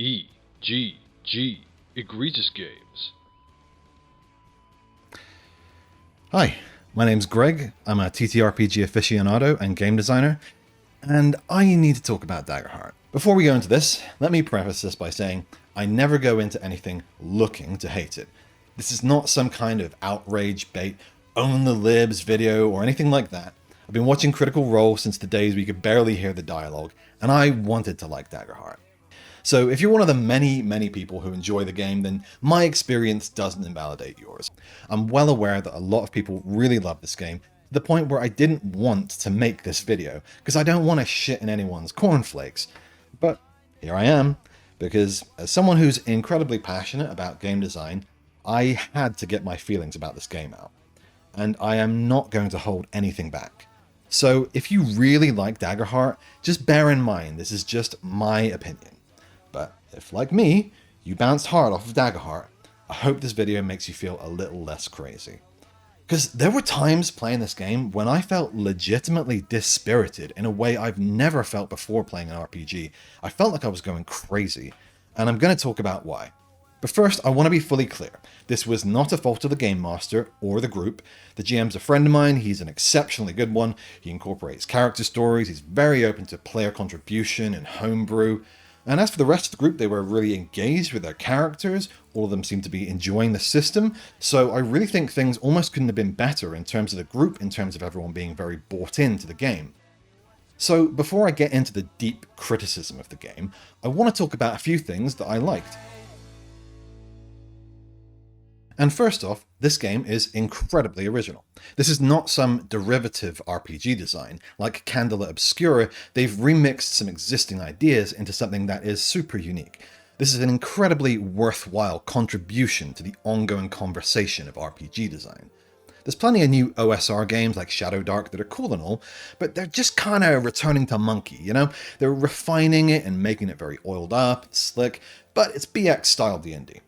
E.G.G. Egregious Games. Hi, my name's Greg. I'm a TTRPG aficionado and game designer, and I need to talk about Daggerheart. Before we go into this, let me preface this by saying I never go into anything looking to hate it. This is not some kind of outrage bait, own the libs video or anything like that. I've been watching Critical Role since the days we could barely hear the dialogue, and I wanted to like Daggerheart. So if you're one of the many people who enjoy the game, then my experience doesn't invalidate yours. I'm well aware that a lot of people really love this game, to the point where I didn't want to make this video, because I don't want to shit in anyone's cornflakes. But here I am, because as someone who's incredibly passionate about game design, I had to get my feelings about this game out. And I am not going to hold anything back. So if you really like Daggerheart, just bear in mind this is just my opinion. But if, like me, you bounced hard off of Daggerheart, I hope this video makes you feel a little less crazy. Because there were times playing this game when I felt legitimately dispirited in a way I've never felt before playing an RPG. I felt like I was going crazy, and I'm going to talk about why. But first, I want to be fully clear. This was not a fault of the Game Master or the group. The GM's a friend of mine, he's an exceptionally good one, he incorporates character stories, he's very open to player contribution and homebrew. And as for the rest of the group, they were really engaged with their characters, all of them seemed to be enjoying the system, so I really think things almost couldn't have been better in terms of the group, in terms of everyone being very bought into the game. So before I get into the deep criticism of the game, I want to talk about a few things that I liked. And first off, this game is incredibly original. This is not some derivative RPG design. Like Candela Obscura, they've remixed some existing ideas into something that is super unique. This is an incredibly worthwhile contribution to the ongoing conversation of RPG design. There's plenty of new OSR games like Shadow Dark that are cool and all, but they're just kind of returning to monkey, you know? They're refining it and making it very oiled up, slick, but it's BX style D&D.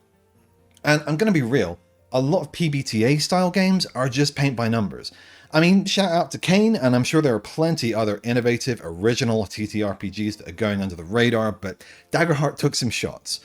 And I'm going to be real, a lot of PBTA style games are just paint by numbers. I mean, shout out to Kane, and I'm sure there are plenty other innovative, original TTRPGs that are going under the radar, but Daggerheart took some shots.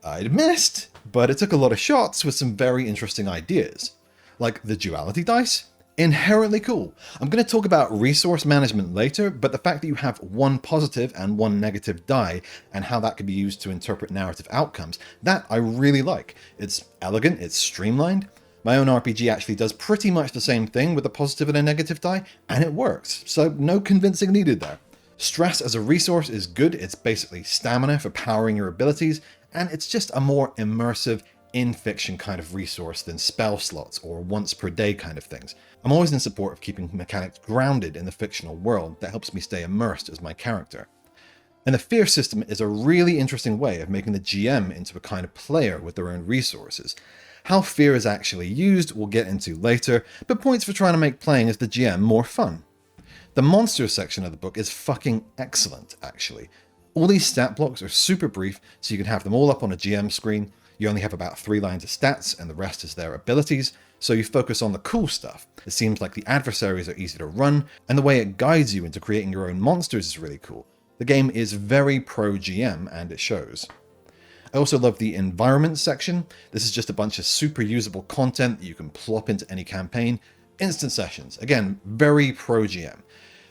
It missed, but it took a lot of shots with some very interesting ideas. Like the duality dice? Inherently cool. I'm going to talk about resource management later, but the fact that you have one positive and one negative die, and how that can be used to interpret narrative outcomes, that I really like. It's elegant, it's streamlined. My own RPG actually does pretty much the same thing with a positive and a negative die, and it works, so no convincing needed there. Stress as a resource is good, it's basically stamina for powering your abilities, and it's just a more immersive, in-fiction kind of resource than spell slots or once per day kind of things. I'm always in support of keeping mechanics grounded in the fictional world that helps me stay immersed as my character. And the fear system is a really interesting way of making the GM into a kind of player with their own resources. How fear is actually used we'll get into later, but points for trying to make playing as the GM more fun. The monsters section of the book is fucking excellent, actually. All these stat blocks are super brief, so you can have them all up on a GM screen. You only have about 3 lines of stats, and the rest is their abilities, so you focus on the cool stuff. It seems like the adversaries are easy to run, and the way it guides you into creating your own monsters is really cool. The game is very pro-GM, and it shows. I also love the environment section. This is just a bunch of super usable content that you can plop into any campaign. Instant sessions, again, very pro-GM.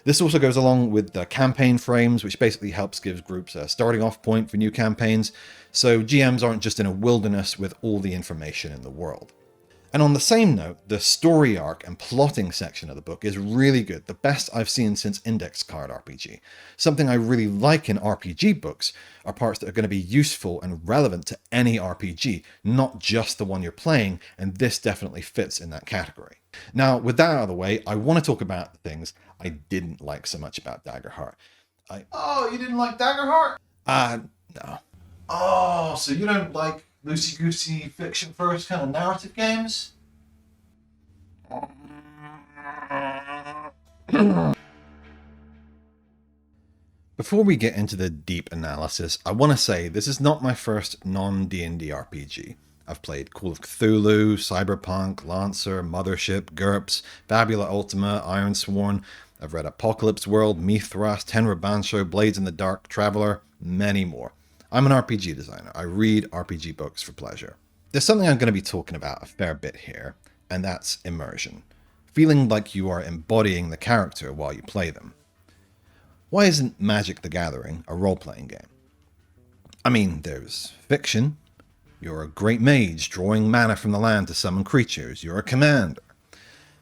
This also goes along with the campaign frames, which basically helps give groups a starting off point for new campaigns, so GMs aren't just in a wilderness with all the information in the world. And on the same note, the story arc and plotting section of the book is really good, the best I've seen since Index Card RPG. Something I really like in RPG books are parts that are going to be useful and relevant to any RPG, not just the one you're playing, and this definitely fits in that category. Now, with that out of the way, I want to talk about the things I didn't like so much about Daggerheart. Oh, you didn't like Daggerheart? No. Oh, so you don't like loosey-goosey fiction first kind of narrative games? Before we get into the deep analysis, I want to say this is not my first non-D&D RPG. I've played Call of Cthulhu, Cyberpunk, Lancer, Mothership, GURPS, Fabula Ultima, Ironsworn. I've read Apocalypse World, Mithrust, Tenra Bansho, Blades in the Dark, Traveler, many more. I'm an RPG designer. I read RPG books for pleasure. There's something I'm going to be talking about a fair bit here, and that's immersion. Feeling like you are embodying the character while you play them. Why isn't Magic the Gathering a role-playing game? I mean, there's fiction. You're a great mage drawing mana from the land to summon creatures. You're a commander.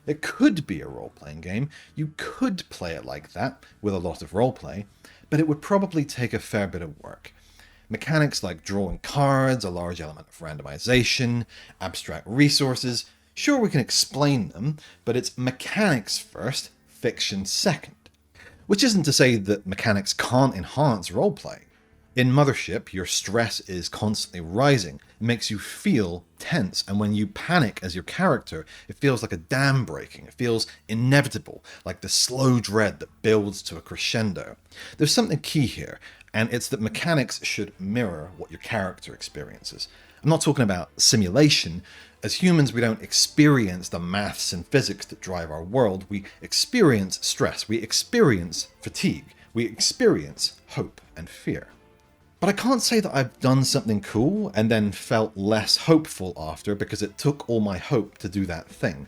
It could be a role-playing game. You could play it like that, with a lot of roleplay, but it would probably take a fair bit of work. Mechanics like drawing cards, a large element of randomization, abstract resources. Sure, we can explain them, but it's mechanics first, fiction second. Which isn't to say that mechanics can't enhance roleplay. In Mothership, your stress is constantly rising. It makes you feel tense, and when you panic as your character, it feels like a dam breaking. It feels inevitable, like the slow dread that builds to a crescendo. There's something key here, and it's that mechanics should mirror what your character experiences. I'm not talking about simulation. As humans, we don't experience the maths and physics that drive our world. We experience stress. We experience fatigue. We experience hope and fear. But I can't say that I've done something cool and then felt less hopeful after because it took all my hope to do that thing.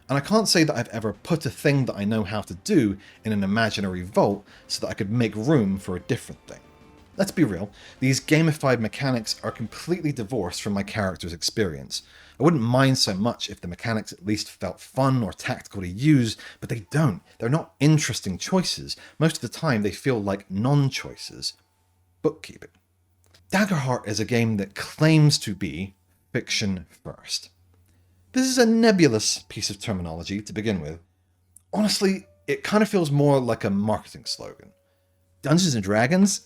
And I can't say that I've ever put a thing that I know how to do in an imaginary vault so that I could make room for a different thing. Let's be real, these gamified mechanics are completely divorced from my character's experience. I wouldn't mind so much if the mechanics at least felt fun or tactical to use, but they don't. They're not interesting choices. Most of the time they feel like non-choices. Bookkeeping. Daggerheart is a game that claims to be fiction first. This is a nebulous piece of terminology to begin with. Honestly, it kind of feels more like a marketing slogan. Dungeons and Dragons?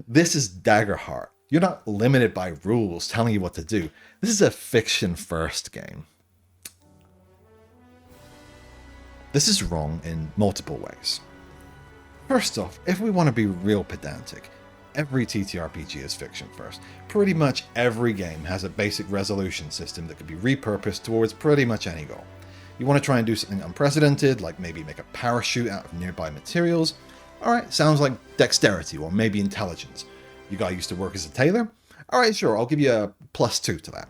This is Daggerheart. You're not limited by rules telling you what to do. This is a fiction first game. This is wrong in multiple ways. First off, if we want to be real pedantic, every TTRPG is fiction first. Pretty much every game has a basic resolution system that can be repurposed towards pretty much any goal. You want to try and do something unprecedented, like maybe make a parachute out of nearby materials? Alright, sounds like dexterity or maybe intelligence. You guy used to work as a tailor? Alright, sure, I'll give you a +2 to that.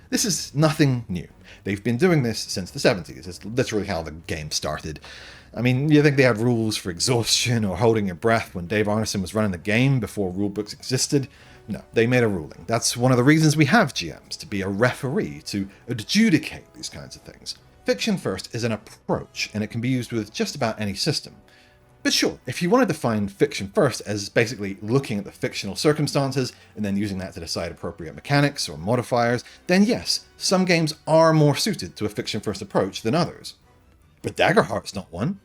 This is nothing new. They've been doing this since the 70s. It's literally how the game started. I mean, you think they had rules for exhaustion or holding your breath when Dave Arneson was running the game before rulebooks existed? No, they made a ruling. That's one of the reasons we have GMs, to be a referee, to adjudicate these kinds of things. Fiction first is an approach, and it can be used with just about any system. But sure, if you want to define fiction first as basically looking at the fictional circumstances and then using that to decide appropriate mechanics or modifiers, then yes, some games are more suited to a fiction first approach than others. But Daggerheart's not one.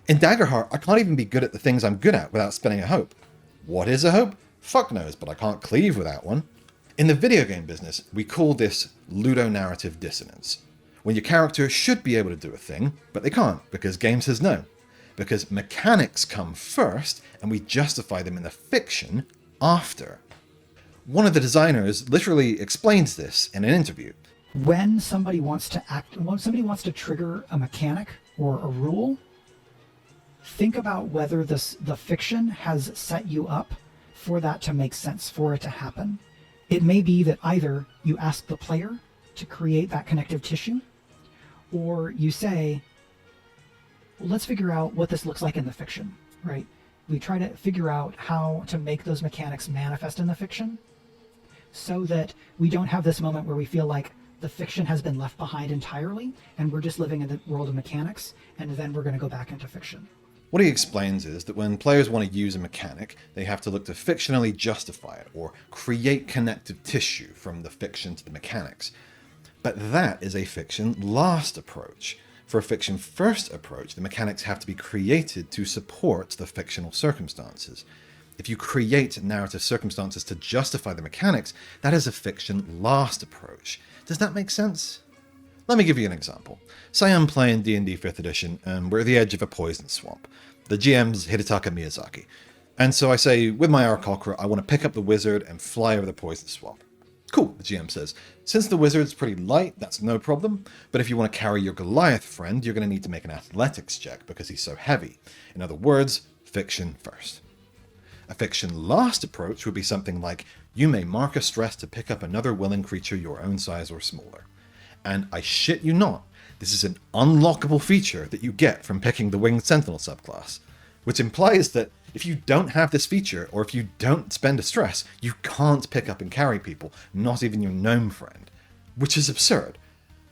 In Daggerheart, I can't even be good at the things I'm good at without spending a hope. What is a hope? Fuck knows, but I can't cleave without one. In the video game business, we call this ludonarrative dissonance. When your character should be able to do a thing, but they can't because game says no. Because mechanics come first, and we justify them in the fiction after. One of the designers literally explains this in an interview. When somebody wants to trigger a mechanic or a rule, think about whether the fiction has set you up for that to make sense, for it to happen. It may be that either you ask the player to create that connective tissue, or you say, well, let's figure out what this looks like in the fiction, right? We try to figure out how to make those mechanics manifest in the fiction so that we don't have this moment where we feel like the fiction has been left behind entirely and we're just living in the world of mechanics, and then we're going to go back into fiction. What he explains is that when players want to use a mechanic, they have to look to fictionally justify it or create connective tissue from the fiction to the mechanics. But that is a fiction last approach. For a fiction first approach, the mechanics have to be created to support the fictional circumstances. If you create narrative circumstances to justify the mechanics, that is a fiction last approach. Does that make sense? Let me give you an example. Say I'm playing D&D 5th edition and we're at the edge of a poison swamp. The GM's Hidetaka Miyazaki. And so I say, with my Aarakocra, I want to pick up the wizard and fly over the poison swamp. Cool, the GM says. Since the wizard's pretty light, that's no problem. But if you want to carry your Goliath friend, you're going to need to make an athletics check because he's so heavy. In other words, fiction first. A fiction last approach would be something like, you may mark a stress to pick up another willing creature your own size or smaller. And I shit you not, this is an unlockable feature that you get from picking the Winged Sentinel subclass, which implies that if you don't have this feature, or if you don't spend a stress, you can't pick up and carry people, not even your gnome friend, which is absurd.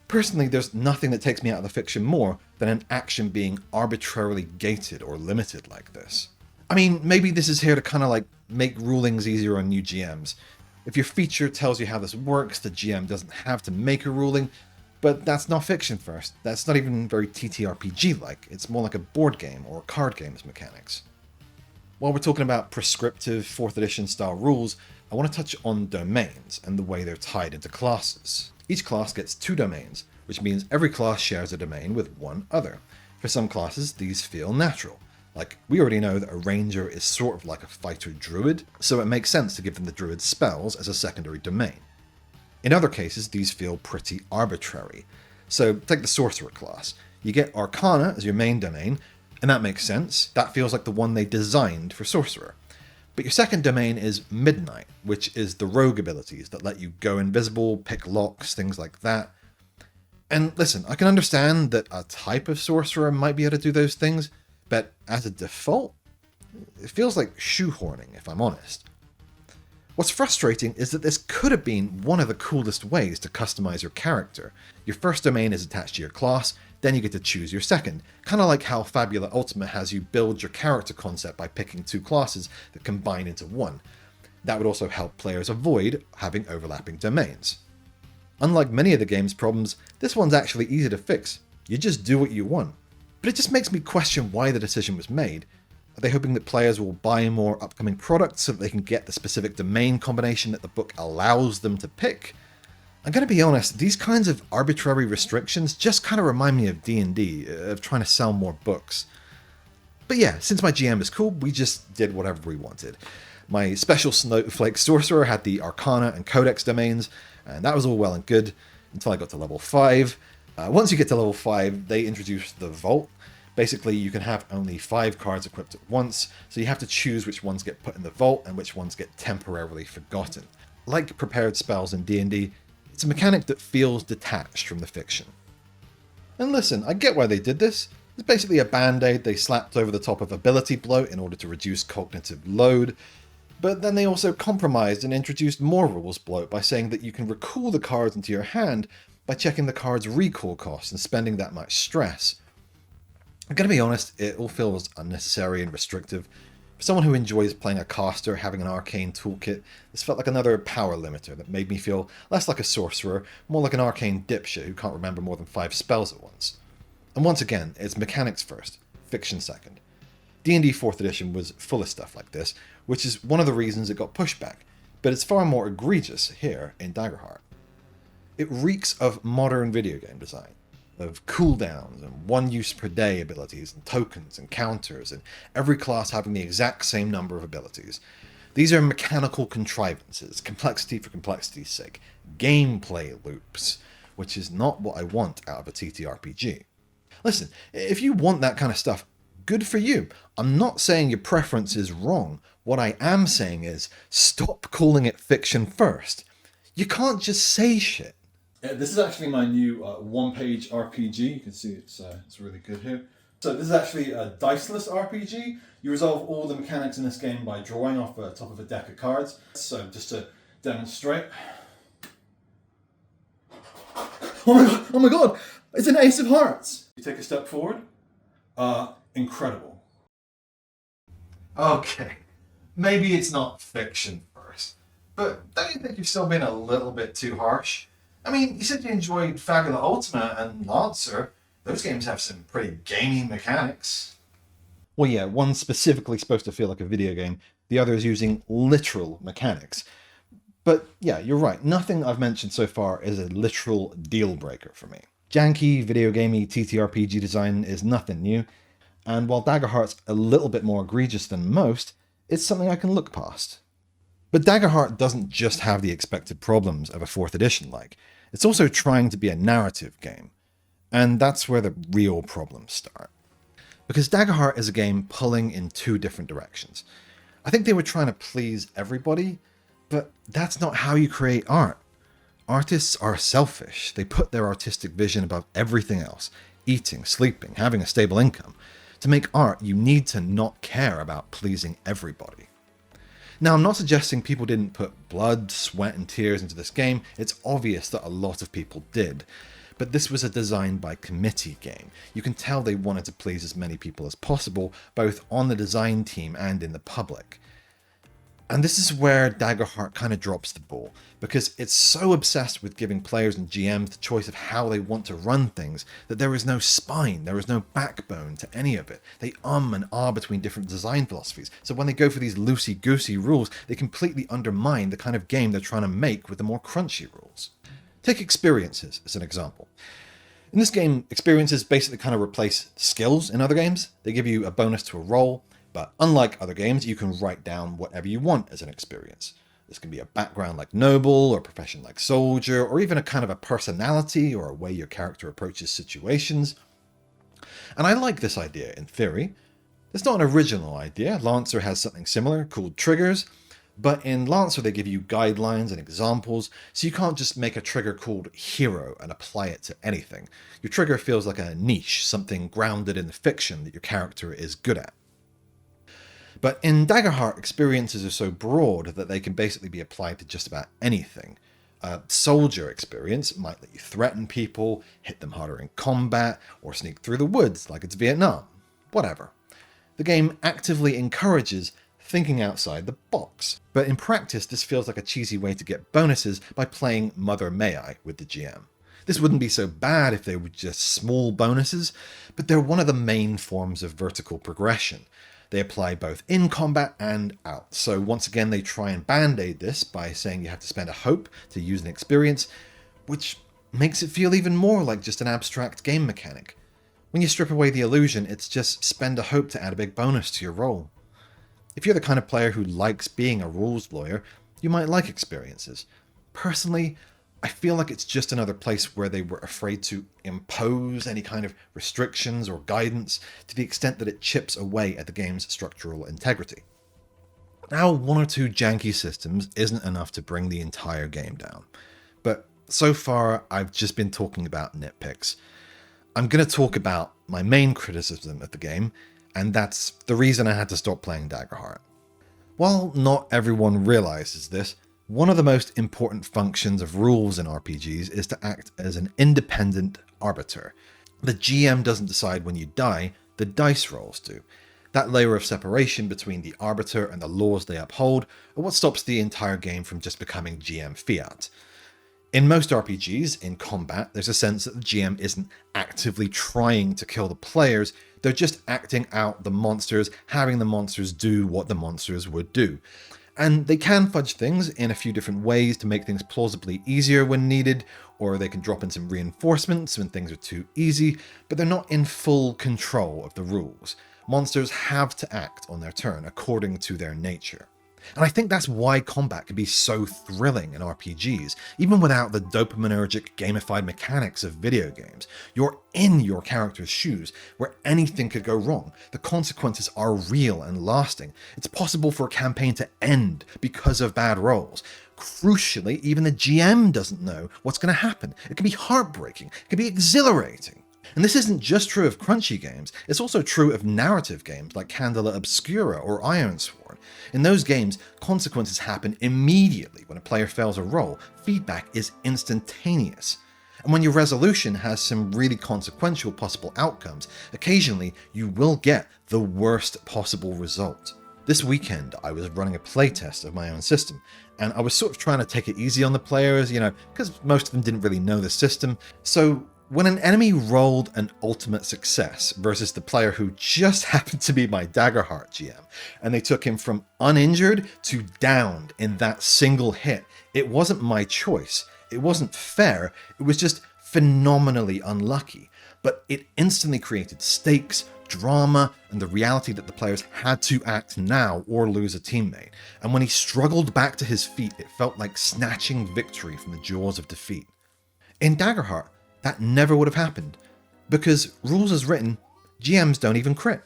Personally, there's nothing that takes me out of the fiction more than an action being arbitrarily gated or limited like this. I mean, maybe this is here to kind of like make rulings easier on new GMs. If your feature tells you how this works, the GM doesn't have to make a ruling, but that's not fiction first. That's not even very TTRPG-like. It's more like a board game or card game's mechanics. While we're talking about prescriptive 4th edition style rules, I want to touch on domains and the way they're tied into classes. Each class gets 2 domains, which means every class shares a domain with one other. For some classes, these feel natural. Like, we already know that a ranger is sort of like a fighter druid, so it makes sense to give them the druid spells as a secondary domain. In other cases, these feel pretty arbitrary. So take the sorcerer class. You get Arcana as your main domain, and that makes sense. That feels like the one they designed for sorcerer. But your second domain is Midnight, which is the rogue abilities that let you go invisible, pick locks, things like that. And listen, I can understand that a type of sorcerer might be able to do those things, but as a default, it feels like shoehorning, if I'm honest. What's frustrating is that this could have been one of the coolest ways to customize your character. Your first domain is attached to your class, then you get to choose your second. Kind of like how Fabula Ultima has you build your character concept by picking 2 classes that combine into one. That would also help players avoid having overlapping domains. Unlike many of the game's problems, this one's actually easy to fix. You just do what you want. But it just makes me question why the decision was made. Are they hoping that players will buy more upcoming products so that they can get the specific domain combination that the book allows them to pick? I'm going to be honest, these kinds of arbitrary restrictions just kind of remind me of D&D, of trying to sell more books. But yeah, since my GM is cool, we just did whatever we wanted. My special snowflake sorcerer had the Arcana and Codex domains, and that was all well and good until I got to level 5. Once you get to level 5, they introduced the Vault. Basically, you can have only 5 cards equipped at once, so you have to choose which ones get put in the vault and which ones get temporarily forgotten. Like prepared spells in D&D, it's a mechanic that feels detached from the fiction. And listen, I get why they did this. It's basically a band-aid they slapped over the top of ability bloat in order to reduce cognitive load, but then they also compromised and introduced more rules bloat by saying that you can recall the cards into your hand by checking the card's recall cost and spending that much stress. I'm going to be honest, it all feels unnecessary and restrictive. For someone who enjoys playing a caster, having an arcane toolkit, this felt like another power limiter that made me feel less like a sorcerer, more like an arcane dipshit who can't remember more than 5 spells at once. And once again, it's mechanics first, fiction second. D&D 4th edition was full of stuff like this, which is one of the reasons it got pushed back, but it's far more egregious here in Daggerheart. It reeks of modern video game design, of cooldowns and 1 use per day abilities and tokens and counters, and every class having the exact same number of abilities. These are mechanical contrivances, complexity for complexity's sake, gameplay loops, which is not what I want out of a TTRPG. Listen, if you want that kind of stuff, good for you. I'm not saying your preference is wrong. What I am saying is, stop calling it fiction first. You can't just say shit. This is actually my new 1-page RPG. You can see it's really good here. So this is actually a diceless RPG. You resolve all the mechanics in this game by drawing off the top of a deck of cards. So just to demonstrate. Oh my god! It's an Ace of Hearts! You take a step forward. Incredible. Okay, maybe it's not fiction first, but don't you think you've still been a little bit too harsh? I mean, you said you enjoyed Fabula Ultima and Lancer. Those games have some pretty gamey mechanics. Well, yeah, one's specifically supposed to feel like a video game. The other is using literal mechanics. But yeah, you're right. Nothing I've mentioned so far is a literal deal breaker for me. Janky, video gamey TTRPG design is nothing new. And while Daggerheart's a little bit more egregious than most, it's something I can look past. But Daggerheart doesn't just have the expected problems of a 4th edition like. It's also trying to be a narrative game. And that's where the real problems start. Because Daggerheart is a game pulling in 2 different directions. I think they were trying to please everybody, but that's not how you create art. Artists are selfish. They put their artistic vision above everything else. Eating, sleeping, having a stable income. To make art, you need to not care about pleasing everybody. Now, I'm not suggesting people didn't put blood, sweat, and tears into this game. It's obvious that a lot of people did. But this was a design by committee game. You can tell they wanted to please as many people as possible, both on the design team and in the public. And this is where Daggerheart kind of drops the ball, because it's so obsessed with giving players and GMs the choice of how they want to run things that there is no spine, there is no backbone to any of it. They and ah between different design philosophies, so when they go for these loosey-goosey rules, they completely undermine the kind of game they're trying to make with the more crunchy rules. Take experiences as an example. In this game, experiences basically kind of replace skills in other games. They give you a bonus to a roll, but unlike other games, you can write down whatever you want as an experience. This can be a background like noble, or a profession like soldier, or even a kind of a personality or a way your character approaches situations. And I like this idea in theory. It's not an original idea. Lancer has something similar called triggers, but in Lancer they give you guidelines and examples, so you can't just make a trigger called hero and apply it to anything. Your trigger feels like a niche, something grounded in the fiction that your character is good at. But in Daggerheart, experiences are so broad that they can basically be applied to just about anything. A soldier experience might let you threaten people, hit them harder in combat, or sneak through the woods like it's Vietnam. Whatever. The game actively encourages thinking outside the box. But in practice, this feels like a cheesy way to get bonuses by playing Mother May I with the GM. This wouldn't be so bad if they were just small bonuses, but they're one of the main forms of vertical progression. They apply both in combat and out. So once again, they try and band-aid this by saying you have to spend a hope to use an experience, which makes it feel even more like just an abstract game mechanic. When you strip away the illusion, it's just spend a hope to add a big bonus to your roll. If you're the kind of player who likes being a rules lawyer, you might like experiences. Personally, I feel like it's just another place where they were afraid to impose any kind of restrictions or guidance to the extent that it chips away at the game's structural integrity. Now, one or two janky systems isn't enough to bring the entire game down, but so far I've just been talking about nitpicks. I'm going to talk about my main criticism of the game, and that's the reason I had to stop playing Daggerheart. While not everyone realizes this, one of the most important functions of rules in RPGs is to act as an independent arbiter. The GM doesn't decide when you die, the dice rolls do. That layer of separation between the arbiter and the laws they uphold are what stops the entire game from just becoming GM fiat. In most RPGs, in combat, there's a sense that the GM isn't actively trying to kill the players, they're just acting out the monsters, having the monsters do what the monsters would do. And they can fudge things in a few different ways to make things plausibly easier when needed, or they can drop in some reinforcements when things are too easy, but they're not in full control of the rules. Monsters have to act on their turn according to their nature. And I think that's why combat can be so thrilling in RPGs, even without the dopaminergic gamified mechanics of video games. You're in your character's shoes, where anything could go wrong. The consequences are real and lasting. It's possible for a campaign to end because of bad rolls. Crucially, even the GM doesn't know what's going to happen. It can be heartbreaking. It can be exhilarating. And this isn't just true of crunchy games, it's also true of narrative games like Candela Obscura or Ironsworn. In those games, consequences happen immediately when a player fails a roll. Feedback is instantaneous. And when your resolution has some really consequential possible outcomes, occasionally you will get the worst possible result. This weekend, I was running a playtest of my own system, and I was sort of trying to take it easy on the players, because most of them didn't really know the system. So when an enemy rolled an ultimate success versus the player who just happened to be my Daggerheart GM, and they took him from uninjured to downed in that single hit, it wasn't my choice. It wasn't fair. It was just phenomenally unlucky. But it instantly created stakes, drama, and the reality that the players had to act now or lose a teammate. And when he struggled back to his feet, it felt like snatching victory from the jaws of defeat. In Daggerheart, that never would have happened, because rules as written, GMs don't even crit.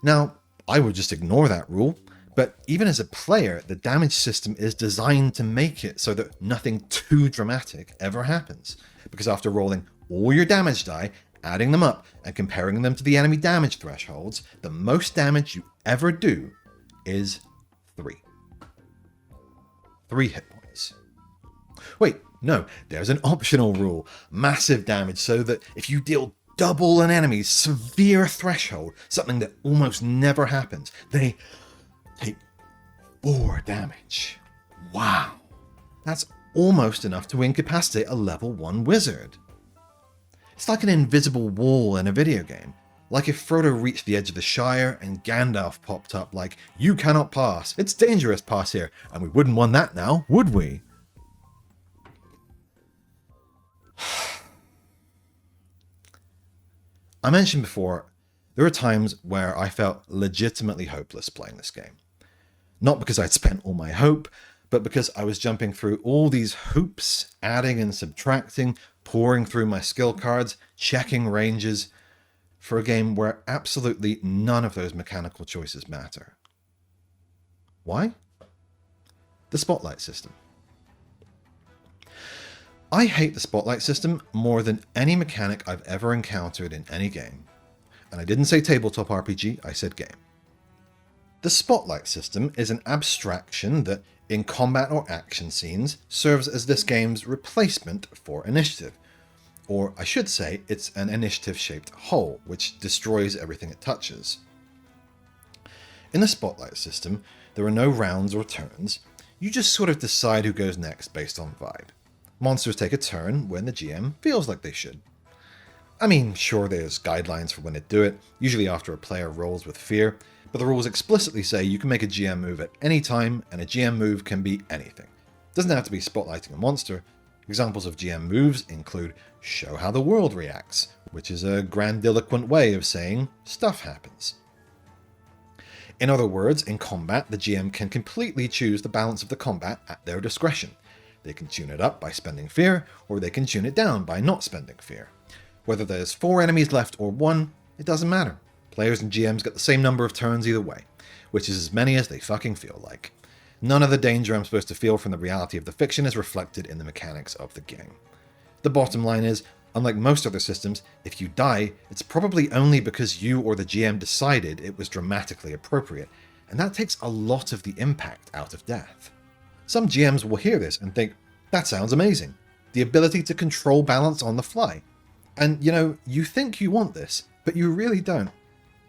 Now, I would just ignore that rule, But even as a player, the damage system is designed to make it so that nothing too dramatic ever happens. Because after rolling all your damage die, adding them up, and comparing them to the enemy damage thresholds, the most damage you ever do is 3. 3 hit points. Wait, no, there's an optional rule. Massive damage, so that if you deal double an enemy's severe threshold, something that almost never happens, they take 4 damage. Wow. That's almost enough to incapacitate a level 1 wizard. It's like an invisible wall in a video game. Like if Frodo reached the edge of the Shire and Gandalf popped up like, "You cannot pass. It's dangerous, pass here." And we wouldn't want that now, would we? I mentioned before, there are times where I felt legitimately hopeless playing this game. Not because I'd spent all my hope, but because I was jumping through all these hoops, adding and subtracting, pouring through my skill cards, checking ranges, for a game where absolutely none of those mechanical choices matter. Why? The spotlight system. I hate the spotlight system more than any mechanic I've ever encountered in any game. And I didn't say tabletop RPG, I said game. The spotlight system is an abstraction that, in combat or action scenes, serves as this game's replacement for initiative. Or I should say, it's an initiative-shaped hole, which destroys everything it touches. In the spotlight system, there are no rounds or turns. You just sort of decide who goes next based on vibe. Monsters take a turn when the GM feels like they should. I mean, sure, there's guidelines for when to do it, usually after a player rolls with fear, but the rules explicitly say you can make a GM move at any time, and a GM move can be anything. It doesn't have to be spotlighting a monster. Examples of GM moves include show how the world reacts, which is a grandiloquent way of saying stuff happens. In other words, in combat, the GM can completely choose the balance of the combat at their discretion. They can tune it up by spending fear, or they can tune it down by not spending fear. Whether there's 4 enemies left or 1, it doesn't matter. Players and GMs get the same number of turns either way, which is as many as they fucking feel like. None of the danger I'm supposed to feel from the reality of the fiction is reflected in the mechanics of the game. The bottom line is, unlike most other systems, if you die, it's probably only because you or the GM decided it was dramatically appropriate, and that takes a lot of the impact out of death. Some GMs will hear this and think, that sounds amazing. The ability to control balance on the fly. And you think you want this, but you really don't.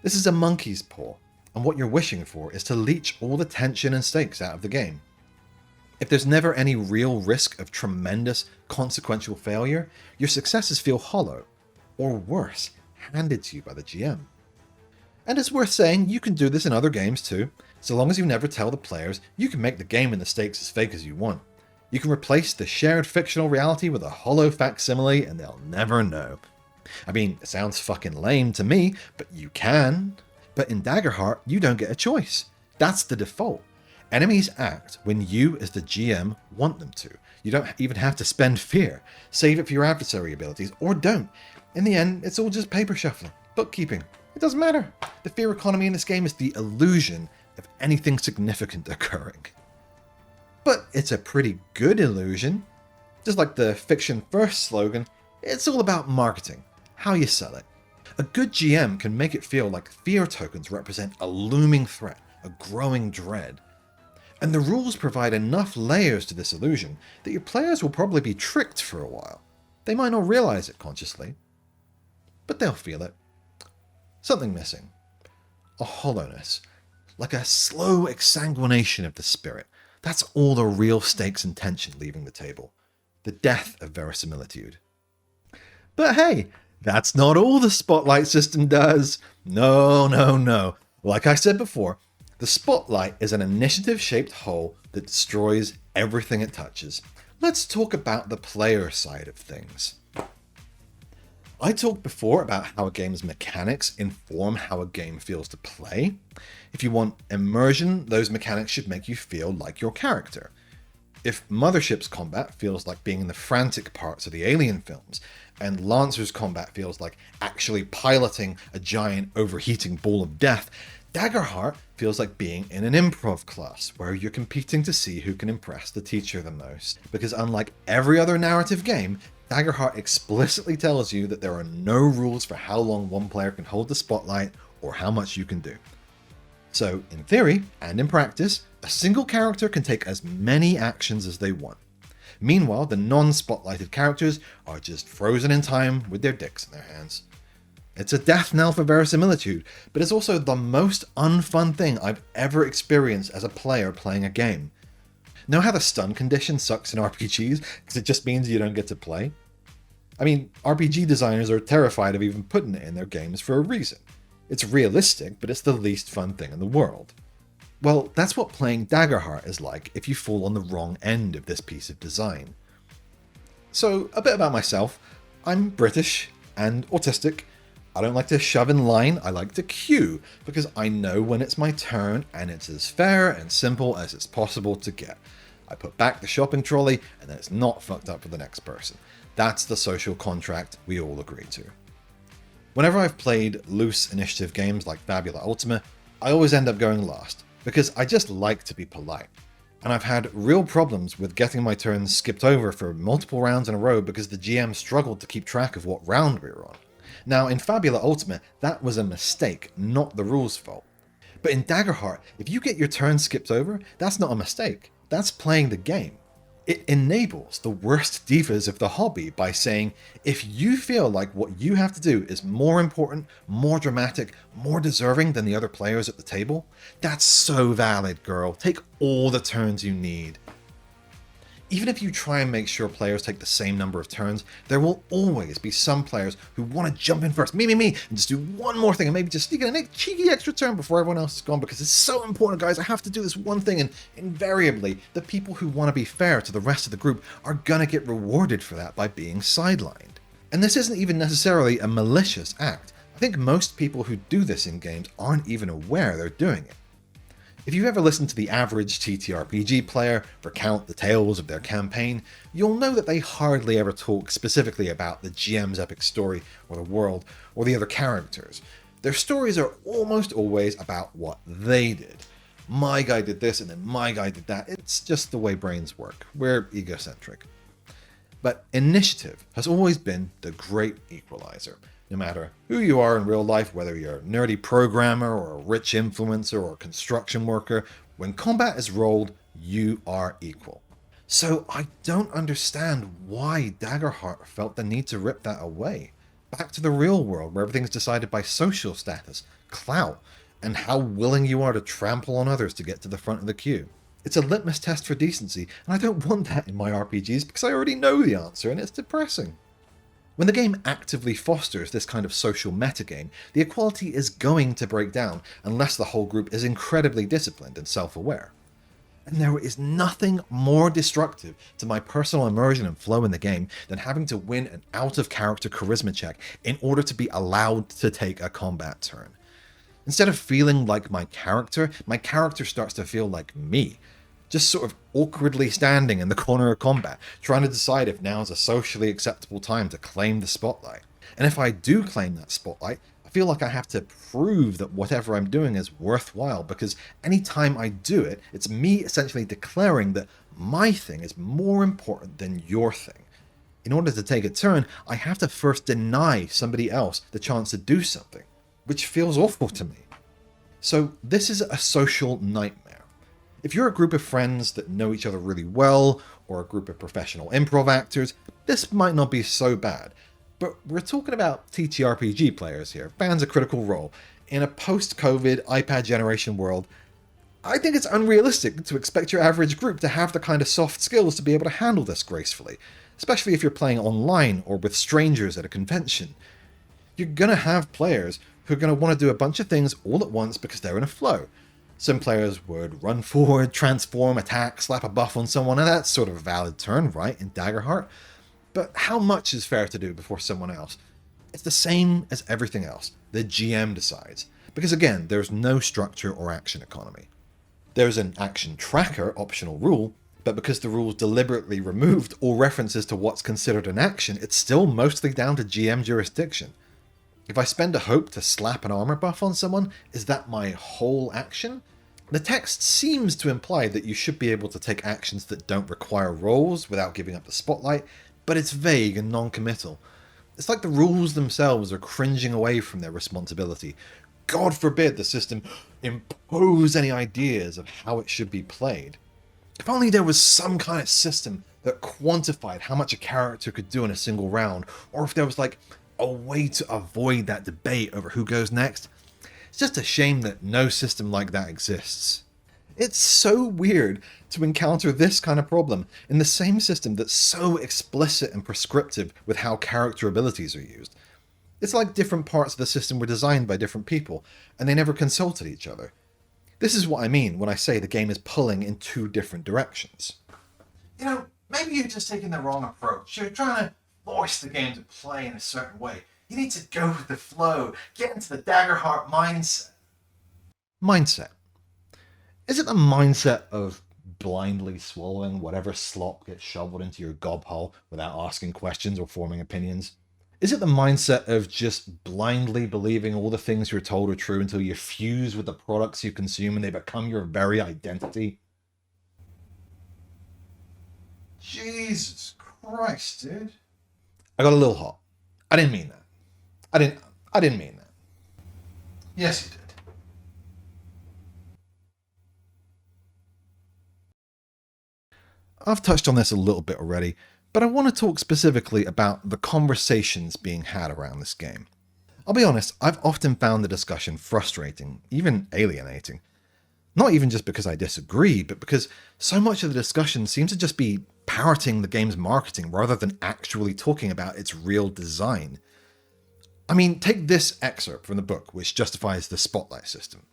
This is a monkey's paw, and what you're wishing for is to leech all the tension and stakes out of the game. If there's never any real risk of tremendous, consequential failure, your successes feel hollow, or worse, handed to you by the GM. And it's worth saying you can do this in other games too. So long as you never tell the players, you can make the game and the stakes as fake as you want. You can replace the shared fictional reality with a hollow facsimile and they'll never know. I mean, it sounds fucking lame to me, but you can. But in Daggerheart, you don't get a choice. That's the default. Enemies act when you, as the GM, want them to. You don't even have to spend fear. Save it for your adversary abilities, or don't. In the end, it's all just paper shuffling, bookkeeping. It doesn't matter. The fear economy in this game is the illusion of anything significant occurring. But it's a pretty good illusion. Just like the fiction first slogan, it's all about marketing, how you sell it. A good GM can make it feel like fear tokens represent a looming threat, a growing dread. And the rules provide enough layers to this illusion that your players will probably be tricked for a while. They might not realize it consciously, but they'll feel it. Something missing. A hollowness. Like a slow exsanguination of the spirit. That's all the real stakes and tension leaving the table. The death of verisimilitude. But hey, that's not all the spotlight system does. No. Like I said before, the spotlight is an initiative-shaped hole that destroys everything it touches. Let's talk about the player side of things. I talked before about how a game's mechanics inform how a game feels to play. If you want immersion, those mechanics should make you feel like your character. If Mothership's combat feels like being in the frantic parts of the Alien films, and Lancer's combat feels like actually piloting a giant overheating ball of death, Daggerheart feels like being in an improv class where you're competing to see who can impress the teacher the most. Because unlike every other narrative game, Daggerheart explicitly tells you that there are no rules for how long one player can hold the spotlight or how much you can do. So, in theory, and in practice, a single character can take as many actions as they want. Meanwhile, the non-spotlighted characters are just frozen in time with their dicks in their hands. It's a death knell for verisimilitude, but it's also the most unfun thing I've ever experienced as a player playing a game. Know how the stun condition sucks in RPGs because it just means you don't get to play? I mean, RPG designers are terrified of even putting it in their games for a reason. It's realistic, but it's the least fun thing in the world. Well, that's what playing Daggerheart is like if you fall on the wrong end of this piece of design. So, a bit about myself. I'm British and autistic. I don't like to shove in line, I like to queue, because I know when it's my turn and it's as fair and simple as it's possible to get. I put back the shopping trolley and then it's not fucked up for the next person. That's the social contract we all agree to. Whenever I've played loose initiative games like Fabula Ultima, I always end up going last, because I just like to be polite. And I've had real problems with getting my turns skipped over for multiple rounds in a row because the GM struggled to keep track of what round we were on. Now, in Fabula Ultima, that was a mistake, not the rules' fault. But in Daggerheart, if you get your turn skipped over, that's not a mistake. That's playing the game. It enables the worst divas of the hobby by saying, if you feel like what you have to do is more important, more dramatic, more deserving than the other players at the table, that's so valid, girl. Take all the turns you need. Even if you try and make sure players take the same number of turns, there will always be some players who want to jump in first, me, and just do one more thing and maybe just sneak in a cheeky extra turn before everyone else is gone because it's so important, guys, I have to do this one thing, and invariably, the people who want to be fair to the rest of the group are going to get rewarded for that by being sidelined. And this isn't even necessarily a malicious act. I think most people who do this in games aren't even aware they're doing it. If you've ever listened to the average TTRPG player recount the tales of their campaign, you'll know that they hardly ever talk specifically about the GM's epic story or the world or the other characters. Their stories are almost always about what they did. My guy did this and then my guy did that. It's just the way brains work. We're egocentric. But initiative has always been the great equalizer. No matter who you are in real life, whether you're a nerdy programmer or a rich influencer or a construction worker, when combat is rolled, you are equal. So I don't understand why Daggerheart felt the need to rip that away. Back to the real world where everything's decided by social status, clout, and how willing you are to trample on others to get to the front of the queue. It's a litmus test for decency, and I don't want that in my RPGs because I already know the answer and it's depressing. When the game actively fosters this kind of social metagame, the equality is going to break down unless the whole group is incredibly disciplined and self-aware. And there is nothing more destructive to my personal immersion and flow in the game than having to win an out-of-character charisma check in order to be allowed to take a combat turn. Instead of feeling like my character starts to feel like me. Just sort of awkwardly standing in the corner of combat, trying to decide if now is a socially acceptable time to claim the spotlight. And if I do claim that spotlight, I feel like I have to prove that whatever I'm doing is worthwhile, because any time I do it, it's me essentially declaring that my thing is more important than your thing. In order to take a turn, I have to first deny somebody else the chance to do something, which feels awful to me. So this is a social nightmare. If you're a group of friends that know each other really well, or a group of professional improv actors, this might not be so bad. But we're talking about TTRPG players here, fans of Critical Role. In a post-COVID iPad generation world, I think it's unrealistic to expect your average group to have the kind of soft skills to be able to handle this gracefully, especially if you're playing online or with strangers at a convention. You're going to have players who are going to want to do a bunch of things all at once because they're in a flow. Some players would run forward, transform, attack, slap a buff on someone, and that's sort of a valid turn, right, in Daggerheart? But how much is fair to do before someone else? It's the same as everything else. The GM decides. Because again, there's no structure or action economy. There's an action tracker optional rule, but because the rules deliberately removed all references to what's considered an action, it's still mostly down to GM jurisdiction. If I spend a hope to slap an armor buff on someone, is that my whole action? The text seems to imply that you should be able to take actions that don't require rolls without giving up the spotlight, but it's vague and non-committal. It's like the rules themselves are cringing away from their responsibility. God forbid the system impose any ideas of how it should be played. If only there was some kind of system that quantified how much a character could do in a single round, or if there was like a way to avoid that debate over who goes next. It's just a shame that no system like that exists. It's so weird to encounter this kind of problem in the same system that's so explicit and prescriptive with how character abilities are used. It's like different parts of the system were designed by different people, and they never consulted each other. This is what I mean when I say the game is pulling in two different directions. Maybe you're just taking the wrong approach. You're trying to force the game to play in a certain way. You need to go with the flow, get into the Daggerheart mindset. Mindset. Is it the mindset of blindly swallowing whatever slop gets shoveled into your gob hole without asking questions or forming opinions? Is it the mindset of just blindly believing all the things you're told are true until you fuse with the products you consume and they become your very identity? Jesus Christ, dude. I got a little hot. I didn't mean that. I didn't mean that. Yes, you did. I've touched on this a little bit already, but I want to talk specifically about the conversations being had around this game. I'll be honest, I've often found the discussion frustrating, even alienating. Not even just because I disagree, but because so much of the discussion seems to just be parroting the game's marketing rather than actually talking about its real design. I mean, take this excerpt from the book, which justifies the spotlight system.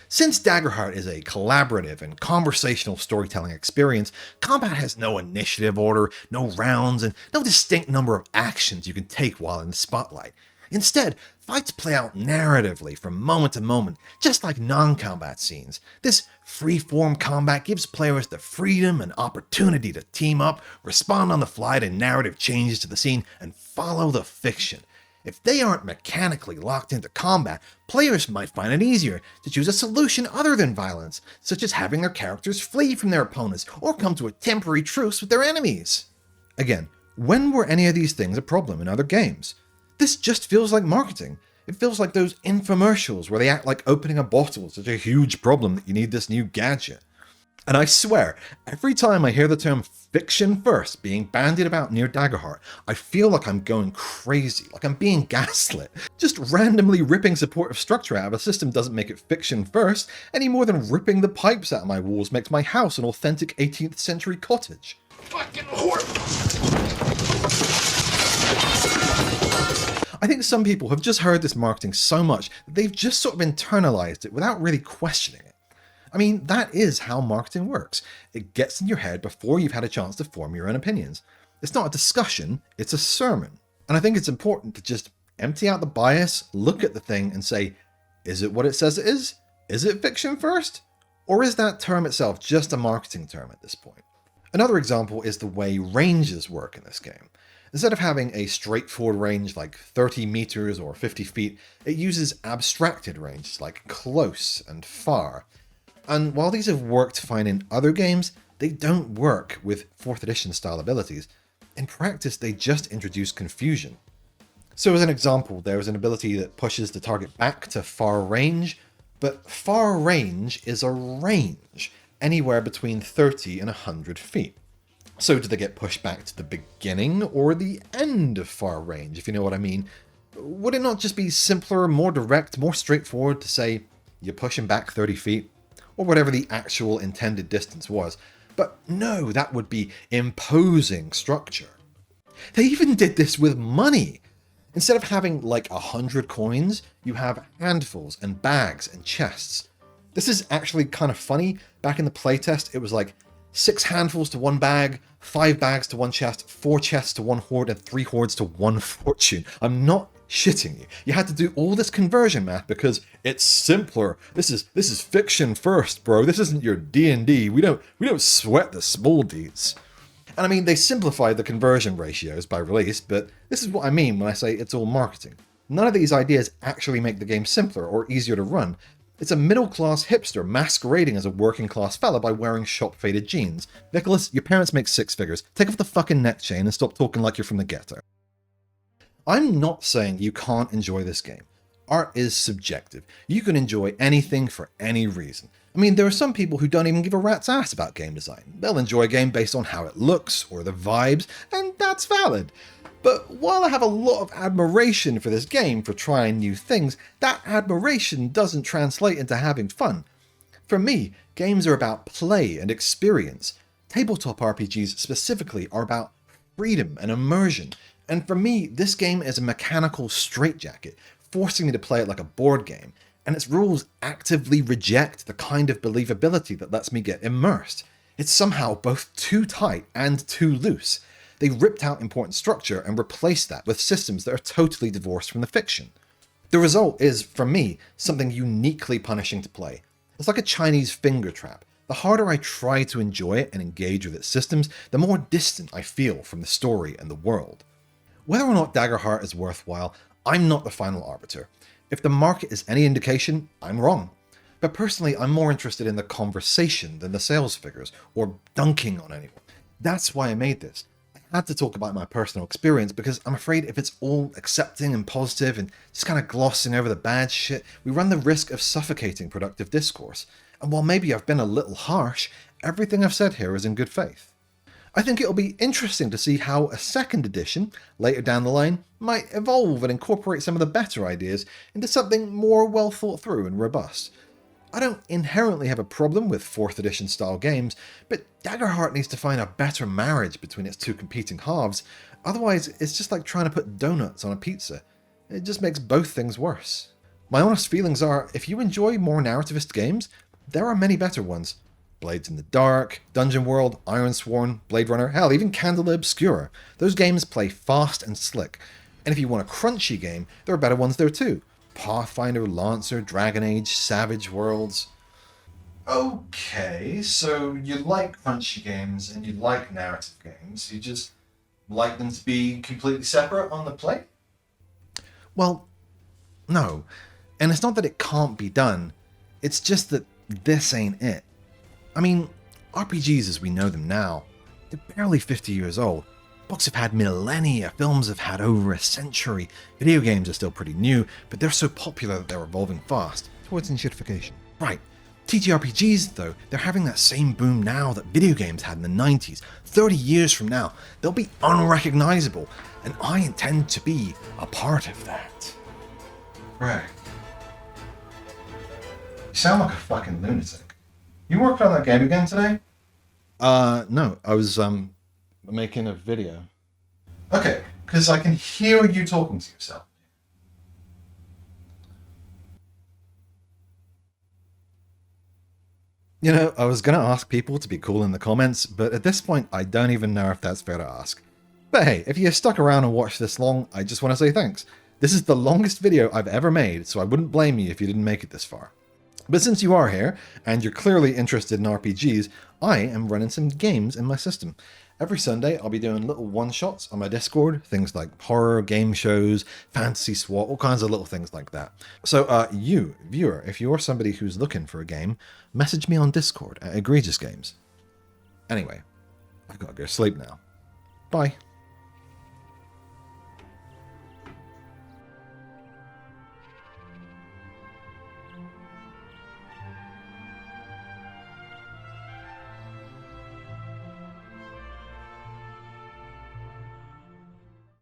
Since Daggerheart is a collaborative and conversational storytelling experience, combat has no initiative order, no rounds, and no distinct number of actions you can take while in the spotlight. Instead, fights play out narratively from moment to moment, just like non-combat scenes. This free-form combat gives players the freedom and opportunity to team up, respond on the fly to narrative changes to the scene, and follow the fiction. If they aren't mechanically locked into combat, players might find it easier to choose a solution other than violence, such as having their characters flee from their opponents or come to a temporary truce with their enemies. Again, when were any of these things a problem in other games? This just feels like marketing. It feels like those infomercials where they act like opening a bottle is such a huge problem that you need this new gadget. And I swear, every time I hear the term fiction first being bandied about near Daggerheart, I feel like I'm going crazy, like I'm being gaslit. Just randomly ripping supportive structure out of a system doesn't make it fiction first, any more than ripping the pipes out of my walls makes my house an authentic 18th century cottage. Fucking whore! I think some people have just heard this marketing so much that they've just sort of internalized it without really questioning it. I mean, that is how marketing works. It gets in your head before you've had a chance to form your own opinions. It's not a discussion, it's a sermon. And I think it's important to just empty out the bias, look at the thing and say, is it what it says it is? Is it fiction first? Or is that term itself just a marketing term at this point? Another example is the way ranges work in this game. Instead of having a straightforward range like 30 meters or 50 feet, it uses abstracted ranges like close and far. And while these have worked fine in other games, they don't work with 4th edition style abilities. In practice, they just introduce confusion. So as an example, there is an ability that pushes the target back to far range, but far range is a range, anywhere between 30 and 100 feet. So do they get pushed back to the beginning or the end of far range, if you know what I mean? Would it not just be simpler, more direct, more straightforward to say, you're pushing back 30 feet? Or whatever the actual intended distance was. But no, that would be imposing structure. They even did this with money. Instead of having like 100 coins, you have handfuls and bags and chests. This is actually kind of funny. Back in the playtest, it was like 6 handfuls to 1 bag, 5 bags to 1 chest, 4 chests to 1 hoard, and 3 hoards to 1 fortune. I'm not shitting you. You had to do all this conversion math because it's simpler. This is fiction first, bro. This isn't your D&D. We don't sweat the small deeds. And I mean, they simplified the conversion ratios by release, but this is what I mean when I say it's all marketing. None of these ideas actually make the game simpler or easier to run. It's a middle-class hipster masquerading as a working-class fella by wearing shop-faded jeans. Nicholas, your parents make six figures. Take off the fucking neck chain and stop talking like you're from the ghetto. I'm not saying you can't enjoy this game. Art is subjective. You can enjoy anything for any reason. I mean, there are some people who don't even give a rat's ass about game design. They'll enjoy a game based on how it looks or the vibes, and that's valid. But while I have a lot of admiration for this game for trying new things, that admiration doesn't translate into having fun. For me, games are about play and experience. Tabletop RPGs specifically are about freedom and immersion. And for me, this game is a mechanical straitjacket, forcing me to play it like a board game. And its rules actively reject the kind of believability that lets me get immersed. It's somehow both too tight and too loose. They ripped out important structure and replaced that with systems that are totally divorced from the fiction. The result is, for me, something uniquely punishing to play. It's like a Chinese finger trap. The harder I try to enjoy it and engage with its systems, the more distant I feel from the story and the world. Whether or not Daggerheart is worthwhile, I'm not the final arbiter. If the market is any indication, I'm wrong. But personally, I'm more interested in the conversation than the sales figures, or dunking on anyone. That's why I made this. I had to talk about my personal experience because I'm afraid if it's all accepting and positive and just kind of glossing over the bad shit, we run the risk of suffocating productive discourse. And while maybe I've been a little harsh, everything I've said here is in good faith. I think it'll be interesting to see how a second edition, later down the line, might evolve and incorporate some of the better ideas into something more well thought through and robust. I don't inherently have a problem with 4th edition style games, but Daggerheart needs to find a better marriage between its two competing halves, otherwise it's just like trying to put donuts on a pizza. It just makes both things worse. My honest feelings are, if you enjoy more narrativist games, there are many better ones. Blades in the Dark, Dungeon World, Ironsworn, Blade Runner, hell, even Candela Obscura. Those games play fast and slick. And if you want a crunchy game, there are better ones there too. Pathfinder, Lancer, Dragon Age, Savage Worlds. Okay, so you like crunchy games and you like narrative games. You just like them to be completely separate on the plate? Well, no. And it's not that it can't be done. It's just that this ain't it. I mean, RPGs as we know them now, they're barely 50 years old. Books have had millennia, films have had over a century, video games are still pretty new, but they're so popular that they're evolving fast, towards enshittification. Right, TTRPGs though, they're having that same boom now that video games had in the 90s. 30 years from now, they'll be unrecognizable, and I intend to be a part of that. Right. You sound like a fucking lunatic. You worked on that game again today? No, I was, making a video. Okay, because I can hear you talking to yourself. You know, I was gonna ask people to be cool in the comments, but at this point, I don't even know if that's fair to ask. But hey, if you stuck around and watched this long, I just want to say thanks. This is the longest video I've ever made, so I wouldn't blame you if you didn't make it this far. But since you are here, and you're clearly interested in RPGs, I am running some games in my system. Every Sunday, I'll be doing little one-shots on my Discord, things like horror, game shows, fantasy SWAT, all kinds of little things like that. So you, viewer, if you're somebody who's looking for a game, message me on Discord at Egregious Games. Anyway, I've got to go to sleep now. Bye.